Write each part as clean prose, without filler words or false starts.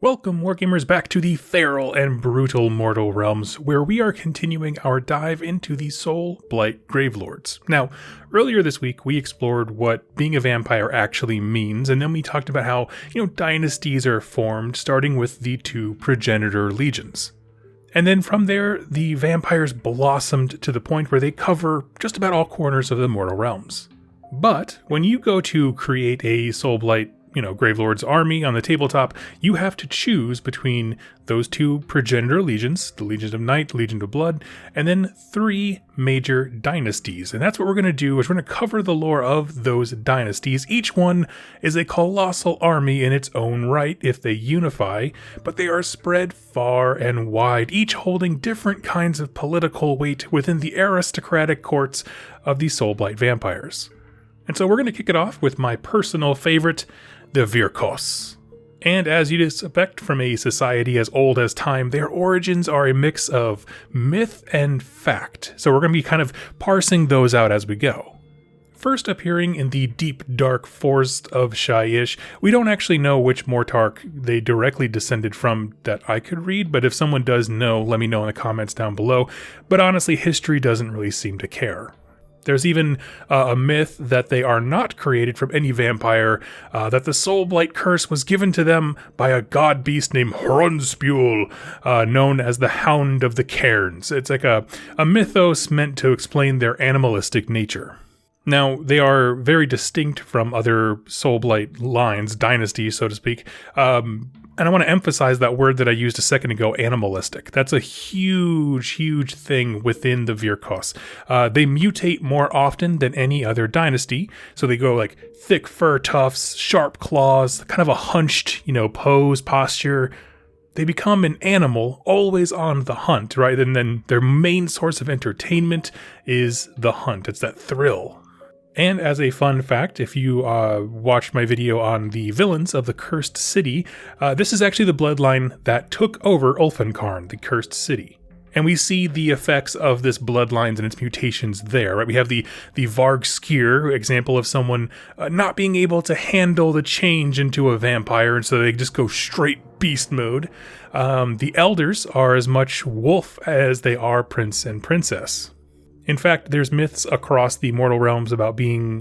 Welcome, Wargamers, back to the feral and brutal Mortal Realms, where we are continuing our dive into the Soulblight Gravelords. Now, earlier this week, we explored what being a vampire actually means, and then we talked about how, dynasties are formed, starting with the two progenitor legions. And then from there, the vampires blossomed to the point where they cover just about all corners of the Mortal Realms. But when you go to create a Soulblight Gravelords army on the tabletop, you have to choose between those two progenitor legions, the Legion of Night, Legion of Blood, and then three major dynasties. And that's what we're going to do, is we're going to cover the lore of those dynasties. Each one is a colossal army in its own right if they unify, but they are spread far and wide, each holding different kinds of political weight within the aristocratic courts of the Soulblight vampires. And so we're going to kick it off with my personal favorite, the Vyrkos. And as you'd expect from a society as old as time, their origins are a mix of myth and fact. So we're going to be kind of parsing those out as we go. First appearing in the deep, dark forest of Shyish, we don't actually know which Mortarch they directly descended from that I could read, but if someone does know, let me know in the comments down below. But honestly, history doesn't really seem to care. There's even a myth that they are not created from any vampire, that the Soulblight curse was given to them by a god beast named Hrunspule, known as the Hound of the Cairns. It's like a mythos meant to explain their animalistic nature. Now, they are very distinct from other Soulblight lines, dynasties, so to speak. And I want to emphasize that word that I used a second ago, animalistic. That's a huge, huge thing within the Vyrkos. They mutate more often than any other dynasty. So they go like thick fur tufts, sharp claws, kind of a hunched, pose, posture. They become an animal, always on the hunt, right? And then their main source of entertainment is the hunt. It's that thrill. And as a fun fact, if you watched my video on the villains of the Cursed City, this is actually the bloodline that took over Ulfenkarn, the Cursed City. And we see the effects of this bloodlines and its mutations there, right? We have the Vargskir example of someone not being able to handle the change into a vampire, and so they just go straight beast mode. The Elders are as much wolf as they are prince and princess. In fact, there's myths across the mortal realms about being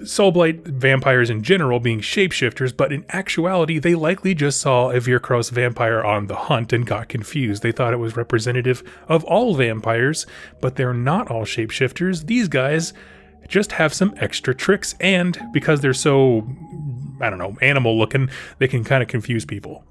Soulblight vampires in general being shapeshifters, but in actuality, they likely just saw a Vyrkos vampire on the hunt and got confused. They thought it was representative of all vampires, but they're not all shapeshifters. These guys just have some extra tricks, and because they're so, animal looking, they can kind of confuse people.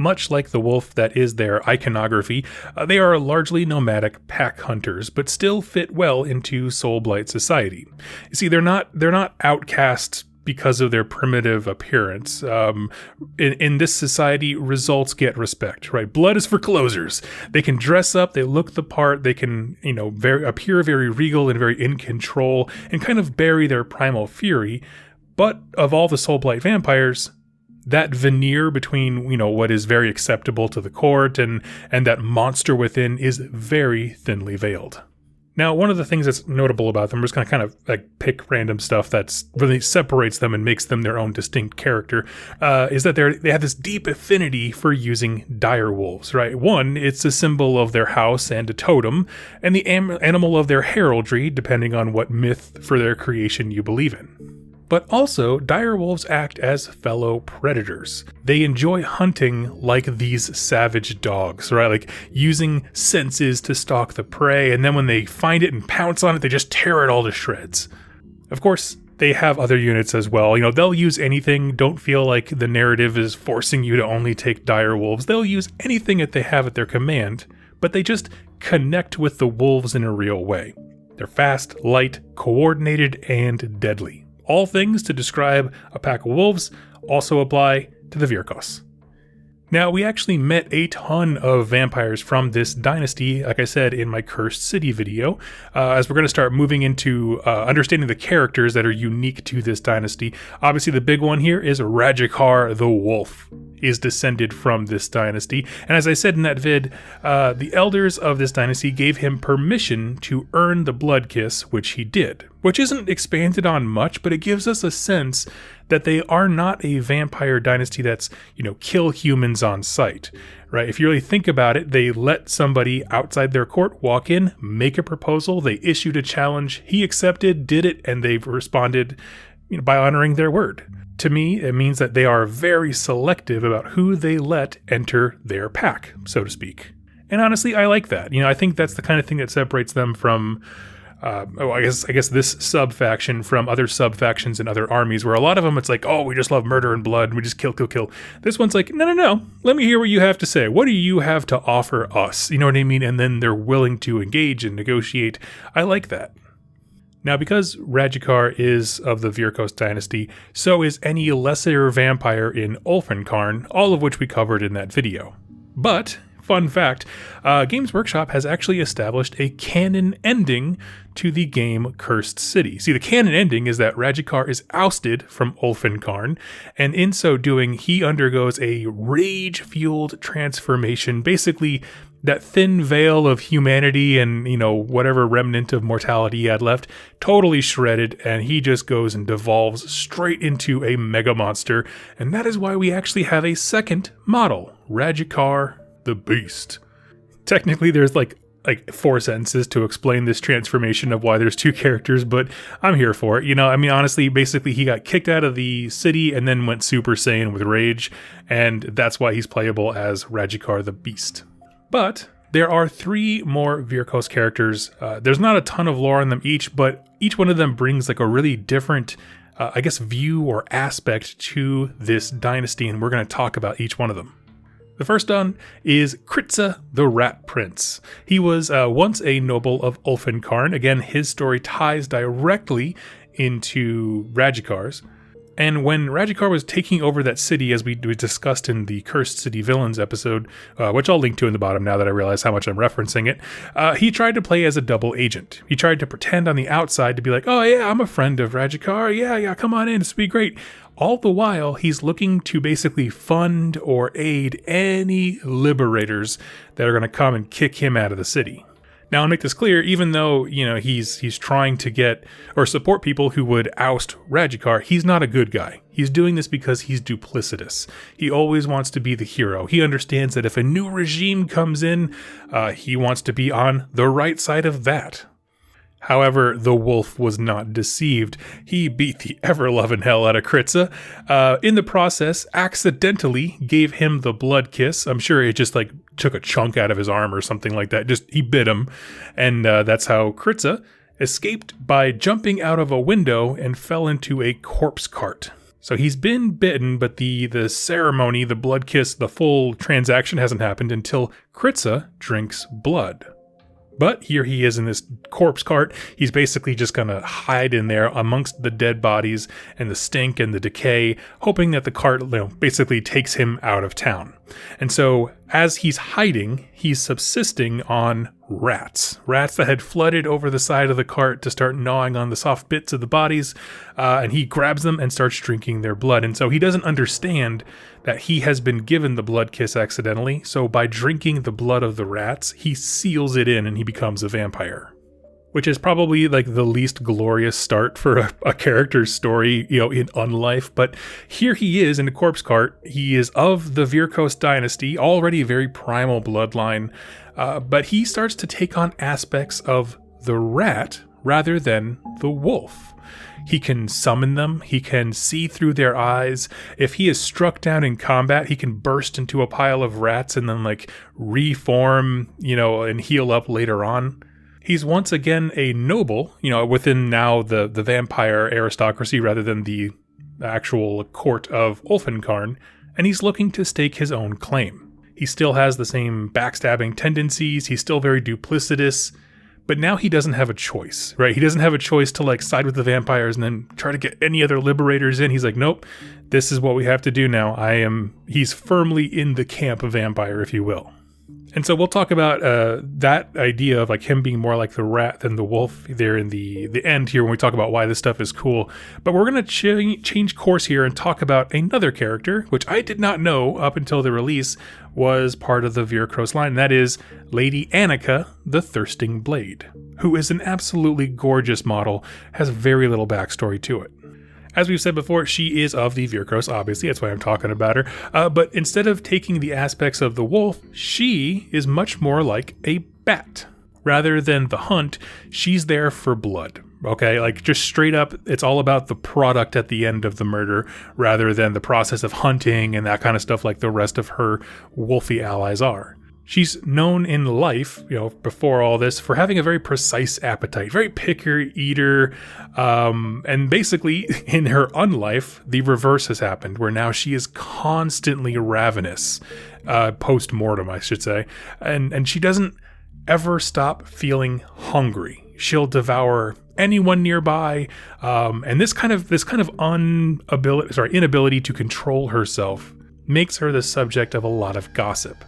Much like the wolf that is their iconography, they are largely nomadic pack hunters, but still fit well into Soulblight society. You see, they're not outcasts because of their primitive appearance. In this society, results get respect, right? Blood is for closers. They can dress up, they look the part, they can, appear very regal and very in control, and kind of bury their primal fury. But of all the Soulblight vampires, that veneer between, what is very acceptable to the court and that monster within is very thinly veiled. Now, one of the things that's notable about them, we're just going to kind of like pick random stuff that's really separates them and makes them their own distinct character, is that they have this deep affinity for using dire wolves, right? One, it's a symbol of their house and a totem, and the animal of their heraldry, depending on what myth for their creation you believe in. But also, dire wolves act as fellow predators. They enjoy hunting like these savage dogs, right? Like using senses to stalk the prey, and then when they find it and pounce on it, they just tear it all to shreds. Of course, they have other units as well. They'll use anything. Don't feel like the narrative is forcing you to only take dire wolves. They'll use anything that they have at their command, but they just connect with the wolves in a real way. They're fast, light, coordinated, and deadly. All things to describe a pack of wolves also apply to the Vyrkos. Now, we actually met a ton of vampires from this dynasty, like I said in my Cursed City video, as we're going to start moving into understanding the characters that are unique to this dynasty. Obviously, the big one here is Radukar the Wolf is descended from this dynasty. And as I said in that vid, the elders of this dynasty gave him permission to earn the blood kiss, which he did. Which isn't expanded on much, but it gives us a sense that they are not a vampire dynasty that's, kill humans on sight, right? If you really think about it, they let somebody outside their court walk in, make a proposal, they issued a challenge, he accepted, did it, and they've responded by honoring their word. To me, it means that they are very selective about who they let enter their pack, so to speak. And honestly, I like that. I think that's the kind of thing that separates them from, I guess this sub-faction from other sub-factions and other armies, where a lot of them, it's like, oh, we just love murder and blood, and we just kill. This one's like, no, let me hear what you have to say. What do you have to offer us? You know what I mean? And then they're willing to engage and negotiate. I like that. Now, because Radukar is of the Vyrkos Dynasty, so is any lesser vampire in Ulfenkarn, all of which we covered in that video. But, fun fact, Games Workshop has actually established a canon ending to the game Cursed City. See, the canon ending is that Radukar is ousted from Ulfenkarn, and in so doing, he undergoes a rage-fueled transformation, basically that thin veil of humanity and, whatever remnant of mortality he had left, totally shredded, and he just goes and devolves straight into a mega monster. And that is why we actually have a second model, Radukar the Beast. Technically, there's like 4 sentences to explain this transformation of why there's 2 characters, but I'm here for it. Honestly, basically, he got kicked out of the city and then went Super Saiyan with rage, and that's why he's playable as Radukar the Beast. But there are 3 more Vyrkos characters. There's not a ton of lore on them each, but each one of them brings a really different, view or aspect to this dynasty, and we're going to talk about each one of them. The first one is Kritza the Rat Prince. He was once a noble of Ulfenkarn. Again, his story ties directly into Radukar's. And when Radukar was taking over that city, as we discussed in the Cursed City Villains episode, which I'll link to in the bottom now that I realize how much I'm referencing it, he tried to play as a double agent. He tried to pretend on the outside to be like, oh yeah, I'm a friend of Radukar, yeah, come on in, this will be great. All the while, he's looking to basically fund or aid any liberators that are going to come and kick him out of the city. Now, I'll make this clear, even though, he's trying to get or support people who would oust Radukar, he's not a good guy. He's doing this because he's duplicitous. He always wants to be the hero. He understands that if a new regime comes in, he wants to be on the right side of that. However, the wolf was not deceived. He beat the ever-loving hell out of Kritza. In the process, accidentally gave him the blood kiss. I'm sure it just took a chunk out of his arm or something like that. He bit him. And that's how Kritza escaped by jumping out of a window and fell into a corpse cart. So he's been bitten, but the ceremony, the blood kiss, the full transaction hasn't happened until Kritza drinks blood. But here he is in this corpse cart. He's basically just going to hide in there amongst the dead bodies and the stink and the decay, hoping that the cart basically takes him out of town. And so as he's hiding, he's subsisting on rats that had flooded over the side of the cart to start gnawing on the soft bits of the bodies, and he grabs them and starts drinking their blood. And so he doesn't understand that he has been given the blood kiss accidentally, so by drinking the blood of the rats, he seals it in and he becomes a vampire. Which is probably the least glorious start for a character's story, in Unlife. But here he is in a corpse cart. He is of the Vyrkos Dynasty, already a very primal bloodline. But he starts to take on aspects of the rat rather than the wolf. He can summon them. He can see through their eyes. If he is struck down in combat, he can burst into a pile of rats and then reform, and heal up later on. He's once again a noble, within now the vampire aristocracy rather than the actual court of Ulfenkarn, and he's looking to stake his own claim. He still has the same backstabbing tendencies, he's still very duplicitous, but now he doesn't have a choice, right? He doesn't have a choice to side with the vampires and then try to get any other liberators in. He's like, nope, this is what we have to do now. He's firmly in the camp of vampire, if you will. And so we'll talk about that idea of him being more like the rat than the wolf there in the end here when we talk about why this stuff is cool. But we're going to change course here and talk about another character, which I did not know up until the release was part of the Vyrkos line. And that is Lady Annika, the Thirsting Blade, who is an absolutely gorgeous model, has very little backstory to it. As we've said before, she is of the Vyrkos, obviously, that's why I'm talking about her. But instead of taking the aspects of the wolf, she is much more like a bat. Rather than the hunt, she's there for blood. Okay, like just straight up, it's all about the product at the end of the murder rather than the process of hunting and that kind of stuff like the rest of her wolfy allies are. She's known in life, before all this, for having a very precise appetite, very picky eater, and basically in her unlife, the reverse has happened, where now she is constantly ravenous, post-mortem, I should say, and she doesn't ever stop feeling hungry. She'll devour anyone nearby, and this kind of inability to control herself makes her the subject of a lot of gossip.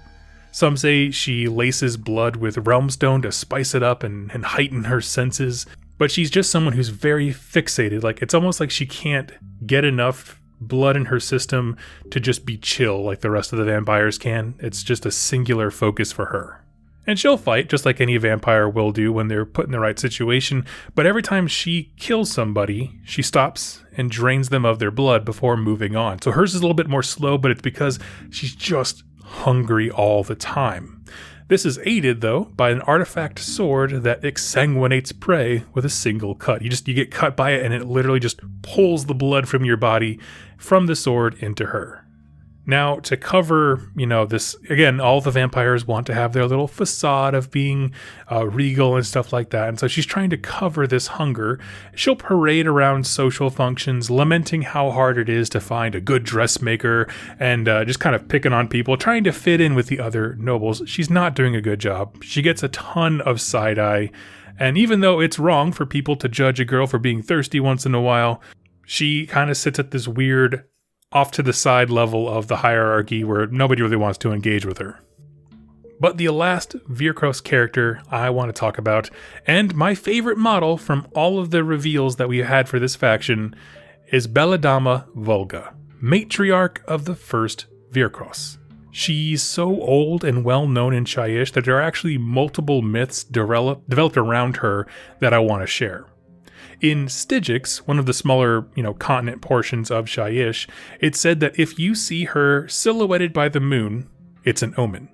Some say she laces blood with realmstone to spice it up and heighten her senses, but she's just someone who's very fixated. Like, it's almost like she can't get enough blood in her system to just be chill like the rest of the vampires can. It's just a singular focus for her. And she'll fight, just like any vampire will do when they're put in the right situation, but every time she kills somebody, she stops and drains them of their blood before moving on. So hers is a little bit more slow, but it's because she's just hungry all the time. This is aided, though, by an artifact sword that exsanguinates prey with a single cut. You get cut by it, and it literally just pulls the blood from your body from the sword into her. Now, to cover, this, again, all the vampires want to have their little facade of being regal and stuff like that. And so she's trying to cover this hunger. She'll parade around social functions, lamenting how hard it is to find a good dressmaker and just kind of picking on people, trying to fit in with the other nobles. She's not doing a good job. She gets a ton of side eye. And even though it's wrong for people to judge a girl for being thirsty once in a while, she kind of sits at this weird off to the side level of the hierarchy where nobody really wants to engage with her. But the last Vyrkos character I want to talk about, and my favorite model from all of the reveals that we had for this faction, is Belladama Volga, matriarch of the first Vyrkos. She's so old and well known in Shyish that there are actually multiple myths developed around her that I want to share. In Stygics, one of the smaller, continent portions of Shyish, it's said that if you see her silhouetted by the moon, it's an omen.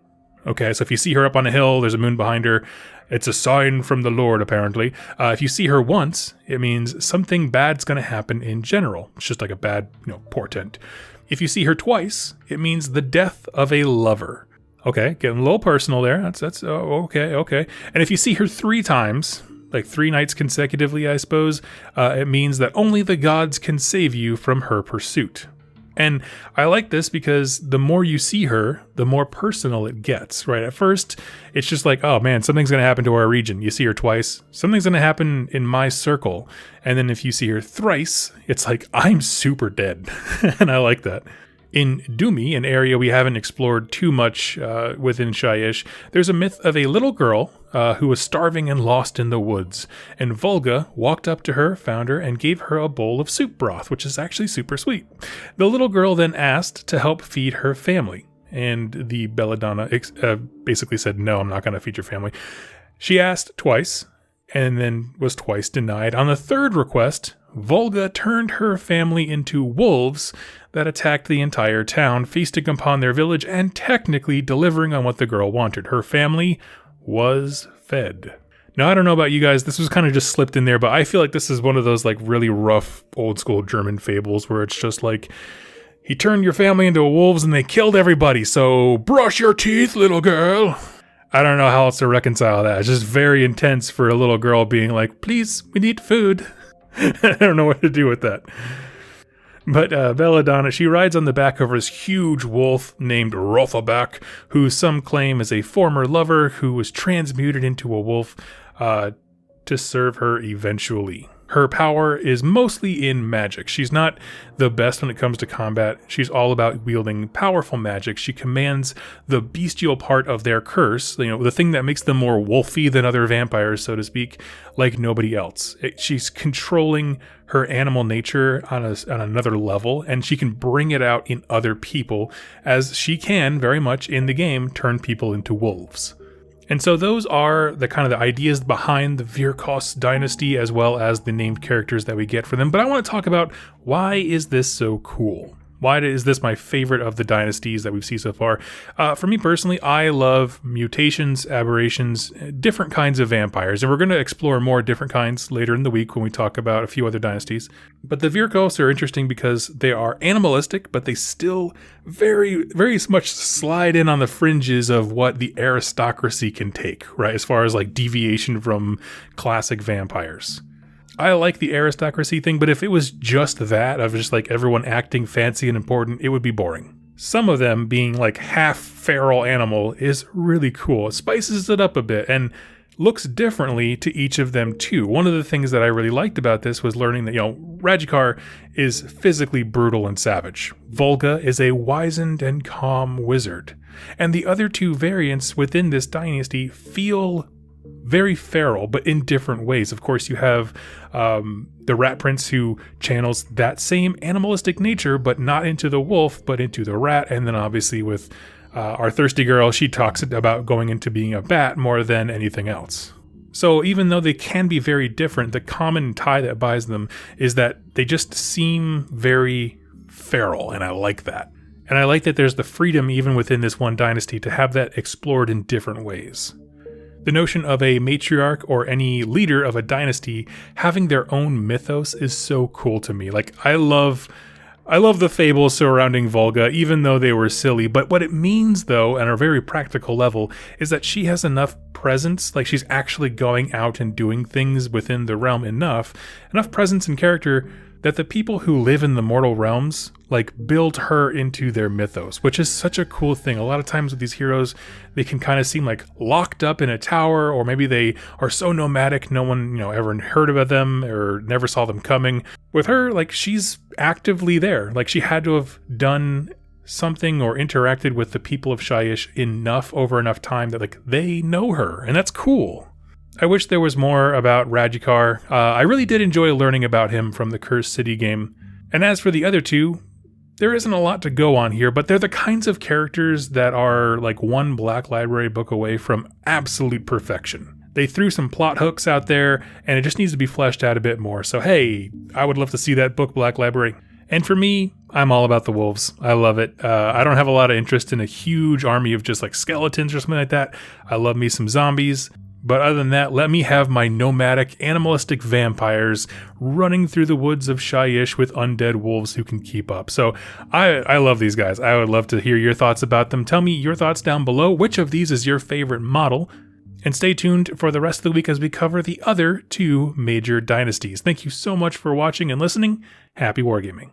Okay, so if you see her up on a hill, there's a moon behind her, it's a sign from the Lord, apparently. If you see her once, it means something bad's going to happen in general. It's just like a bad, portent. If you see her twice, it means the death of a lover. Okay, getting a little personal there. That's okay. And if you see her 3 times, like 3 nights consecutively, I suppose, it means that only the gods can save you from her pursuit. And I like this because the more you see her, the more personal it gets, right? At first, it's just like, oh man, something's going to happen to our region. You see her twice, something's going to happen in my circle. And then if you see her thrice, it's like, I'm super dead. And I like that. In Dumi, an area we haven't explored too much within Shyish, there's a myth of a little girl who was starving and lost in the woods. And Volga walked up to her, found her, and gave her a bowl of soup broth, which is actually super sweet. The little girl then asked to help feed her family. And the Belladonna basically said, no, I'm not going to feed your family. She asked twice, and then was twice denied. On the 3rd request, Volga turned her family into wolves that attacked the entire town, feasting upon their village and technically delivering on what the girl wanted. Her family was fed. Now, I don't know about you guys, this was kind of just slipped in there, but I feel like this is one of those like really rough old school German fables where it's just like, he turned your family into wolves and they killed everybody, so brush your teeth, little girl. I don't know how else to reconcile that. It's just very intense for a little girl being like, please, we need food. I don't know what to do with that. But Belladonna, she rides on the back of this huge wolf named Rothelbach, who some claim is a former lover who was transmuted into a wolf to serve her eventually. Her power is mostly in magic. She's not the best when it comes to combat. She's all about wielding powerful magic. She commands the bestial part of their curse, the thing that makes them more wolfy than other vampires, so to speak, like nobody else. She's controlling her animal nature on another level, and she can bring it out in other people, as she can, very much in the game, turn people into wolves. And so those are the kind of the ideas behind the Vyrkos Dynasty, as well as the named characters that we get for them. But I want to talk about, why is this so cool? Why is this my favorite of the dynasties that we've seen so far? For me personally, I love mutations, aberrations, different kinds of vampires. And we're going to explore more different kinds later in the week when we talk about a few other dynasties. But the Vyrkos are interesting because they are animalistic, but they still very, very much slide in on the fringes of what the aristocracy can take, right? As far as like deviation from classic vampires. I like the aristocracy thing, but if it was just that, of just like everyone acting fancy and important, it would be boring. Some of them being like half feral animal is really cool. It spices it up a bit and looks differently to each of them too. One of the things that I really liked about this was learning that, Radukar is physically brutal and savage. Volga is a wizened and calm wizard. And the other two variants within this dynasty feel very feral, but in different ways. Of course, you have the Rat Prince, who channels that same animalistic nature, but not into the wolf, but into the rat. And then obviously with our thirsty girl, she talks about going into being a bat more than anything else. So even though they can be very different, the common tie that binds them is that they just seem very feral, and I like that. And I like that there's the freedom even within this one dynasty to have that explored in different ways. The notion of a matriarch or any leader of a dynasty having their own mythos is so cool to me. Like, I love the fables surrounding Volga, even though they were silly. But what it means, though, on a very practical level, is that she has enough presence, like she's actually going out and doing things within the realm enough presence and character that the people who live in the mortal realms like build her into their mythos, which is such a cool thing. A lot of times with these heroes, they can kind of seem like locked up in a tower, or maybe they are so nomadic no one ever heard about them or never saw them coming. With her, like, she's actively there. Like, she had to have done something or interacted with the people of Shyish enough over enough time that like they know her, and that's cool. I wish there was more about Radukar. I really did enjoy learning about him from the Cursed City game. And as for the other two, there isn't a lot to go on here, but they're the kinds of characters that are like one Black Library book away from absolute perfection. They threw some plot hooks out there, and it just needs to be fleshed out a bit more. So hey, I would love to see that book, Black Library. And for me, I'm all about the wolves. I love it. I don't have a lot of interest in a huge army of just like skeletons or something like that. I love me some zombies. But other than that, let me have my nomadic, animalistic vampires running through the woods of Shyish with undead wolves who can keep up. So I love these guys. I would love to hear your thoughts about them. Tell me your thoughts down below. Which of these is your favorite model? And stay tuned for the rest of the week as we cover the other two major dynasties. Thank you so much for watching and listening. Happy wargaming.